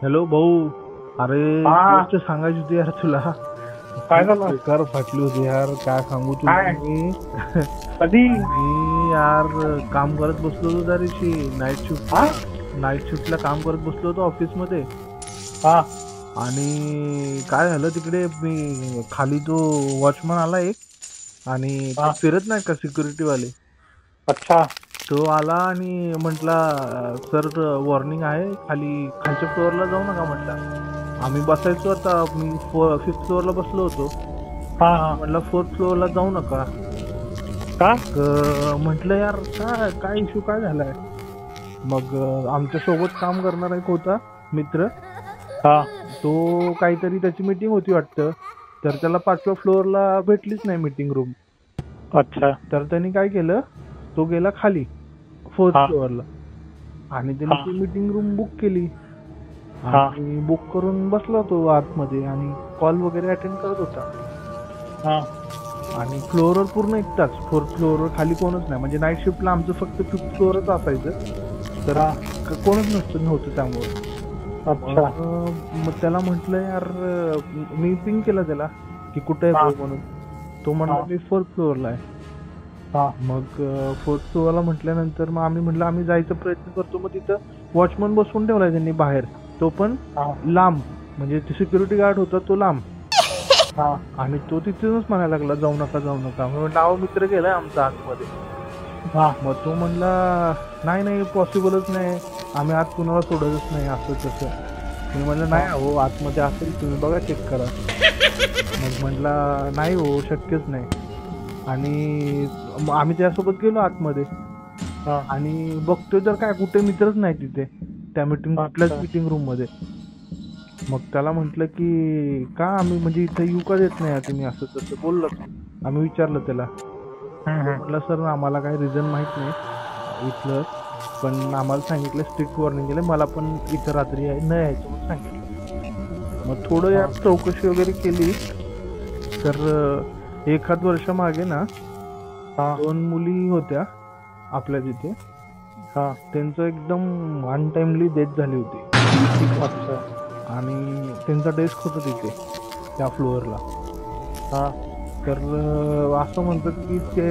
Hello भाऊ. अरे हा. गोष्ट सांगायची होती यार तुला. काय खूप झालं? बेकार फाटली होती यार, काय सांगू तुला काय? मी. कधी? मी यार काम करत बसलो होतो त्या दिवशी हा नाईट शिफ्टला काम करत बसलो होतो ऑफिस मध्ये. हा आणि काय झालं तिकडे, मी खाली तो वॉचमन आला एक, आणि ते हा. फिरत नाही का सिक्युरिटी वाले, अच्छा. तो आला आणि म्हटला, सर वॉर्निंग आहे, खालच्या फ्लोअरला जाऊ नका म्हटला. आम्ही बसायचो, आता मी फिफ्थ फ्लोअरला बसलो होतो. हा हा. म्हटलं फोर्थ फ्लोअरला जाऊ नका. का? म्हटलं यार काय काय इश्यू काय झालाय. मग आमच्या सोबत काम करणारा एक होता मित्र, हा तो काहीतरी त्याची मीटिंग होती वाटतं, तर त्याला 5व्या फ्लोअरला भेटलीच नाही मीटिंग रूम. अच्छा. तर त्यांनी काय केलं, तो गेला खाली फोर्थ हा फ्लोअरला, आणि त्यांनी हा ती मीटिंग रूम बुक केली. हा आणि बुक करून बसला तो आतमध्ये आणि कॉल वगैरे अटेंड करत होता. हा. आणि फ्लोअरवर पूर्ण एकटाच, फोर्थ फ्लोअरवर खाली कोणच नाही, म्हणजे नाईट शिफ्टला आमचं फक्त फिफ्थ फ्लोअरच असायचं, तर हा. कोणच नव्हतं त्यामुळे. अच्छा. मग त्याला म्हटलं यार, मी पिंग केलं त्याला की कुठे आहे हा भाऊ म्हणून. तो म्हणला हा मी फोर्थ फ्लोअरला आहे. हा मग फोर्थ फ्लोअरला म्हटल्यानंतर मग आम्ही म्हटलं आम्ही जायचा प्रयत्न करतो. मग तिथं वॉचमन बसवून ठेवलाय त्यांनी बाहेर, तो पण हा लांब, म्हणजे सिक्युरिटी गार्ड होता तो लांब. हा आणि तो तिथूनच म्हणायला लागला जाऊ नका जाऊ नका. मी म्हटलं अहो मित्र गेलाय आमचा आतमध्ये. हा. मग तो म्हणला नाही नाही पॉसिबलच नाही, आम्ही आत कुणाला सोडतच नाही असं तसं. मी म्हणलं नाही अहो आतमध्ये असेल, तुम्ही बघा चेक करा. मग म्हटला नाही हो शक्यच नाही. आणि मग आम्ही त्यासोबत गेलो आतमध्ये, हा. आणि बघतोय तर काय कुठे मित्रच नाही तिथे, त्या कुठल्याच अच्छा. मीटिंग रूम मध्ये. मग त्याला म्हटलं की का आम्ही म्हणजे इथे येऊ का देत नाही तुम्ही, असं तसं बोललो तो. आम्ही विचारलं त्याला. तो हम्म. म्हटलं सर आम्हाला काही रिझन माहित नाही इथलं, पण आम्हाला सांगितलं, स्ट्रिक्ट वॉर्निंग दिले, मला पण इथं रात्री न यायचं म्हणून सांगितलं. मग थोडं हा यार चौकशी वगैरे केली, तर एखाद वर्ष मागे ना हा 2 मुली होत्या आपल्या तिथे, हा. त्यांचं एकदम अनटाइमली डेथ झाली होती. अच्छा. आणि त्यांचा डेस्क होता तिथे त्या फ्लोअरला. हा. तर असं म्हणतात की ते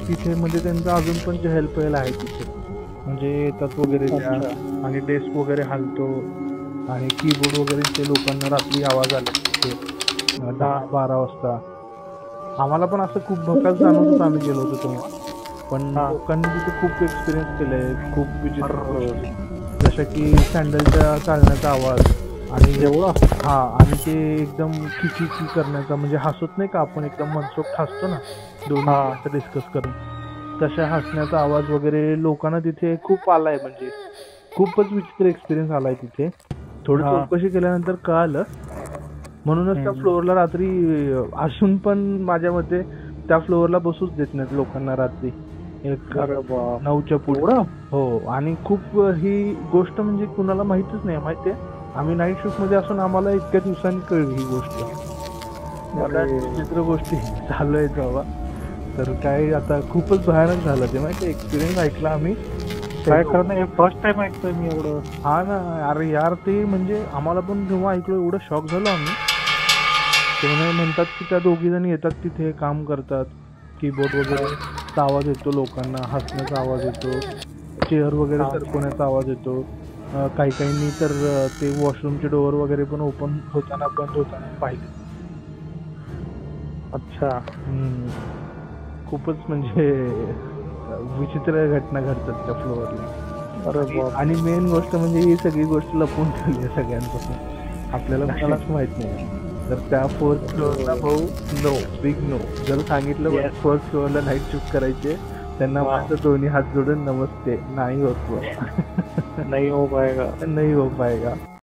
तिथे म्हणजे त्यांचं अजून पण जे हेल्प आहे तिथे, म्हणजे येतात वगैरे त्या, अच्छा. आणि डेस्क वगैरे हलतो, आणि कीबोर्ड वगैरे ते लोकांना रात्री आवाज आले तिथे हा 10-12 वाजता. आम्हाला पण असं खूप भकास जाणवत होतं आम्ही गेलो होतो तेव्हा. पण हा. लोकांनी तिथे खूप एक्सपिरियन्स केलंय, खूप विचित्र अरे, गोष्टी, जशा की सँडलच्या चालण्याचा आवाज, आणि एवढं? हा, आणि ते एकदम खिखी करण्याचा, म्हणजे हसत नाही का आपण एकदम मनसोक्त हसतो ना दोन हा मिनिटं डिस्कस करून, तशा हसण्याचा आवाज वगैरे लोकांना तिथे खूप आलाय. म्हणजे खूपच विचित्र एक्सपिरियन्स आलाय तिथे. थोडी हा. चौकशी केल्यानंतर कळालं. म्हणूनच त्या हम्म. फ्लोअरला रात्री असून पण माझ्या मते त्या फ्लोअरला बसूच देत नाहीत लोकांना रात्री, एक अरे बाप. 9च्या पुढे. एवढं? हो, आणि खूप ही गोष्ट म्हणजे कुणाला माहितच नाही. माहितीये, आम्ही नाईट शिफ्ट मध्ये असून आम्हाला इतक्या दिवसांनी कळली ही गोष्ट. एवढ्या अरे. विचित्र गोष्टी चालू आहेत बाबा. तर काय आता खूपच भयानक झालं ते, माहिती एक्सपिरियन्स ऐकला आम्ही. काय खरं नाही, फर्स्ट टाइम ऐकतोय मी एवढं. हा ना, अरे यार ते म्हणजे आम्हाला पण जेव्हा ऐकलो एवढं शॉक झालो आम्ही. ते म्हणतात की त्या 2 जण येतात तिथे काम करतात, कीबोर्ड वगैरे आवाज येतो, लोकांना हसण्याचा आवाज येतो, चेअर वगैरे हा. सरकवण्याचा आवाज येतो. काही काहींनी तर ते वॉशरूमचे डोअर वगैरे पण ओपन होताना बंद होताना पाहिले. अच्छा. खूपच म्हणजे विचित्र घटना घडतात त्या फ्लोअरला. अरे आणि बाप. आणि मेन गोष्ट म्हणजे ही सगळी गोष्ट लपवून ठेवली आहे सगळ्यांपासून, आपल्याला कोणालाच माहित नाही. तर त्या फोर्थ फ्लोअरला भाऊ, नो, बिग नो. जर सांगितलं Yes. फोर्थ फ्लोअरला नाईट शिफ्ट करायचे, त्यांना वा. माझं दोन्ही हात जोडून नमस्ते, नाही होत बाबा. नहीं हो पाएगा. नाही हो पाएगा.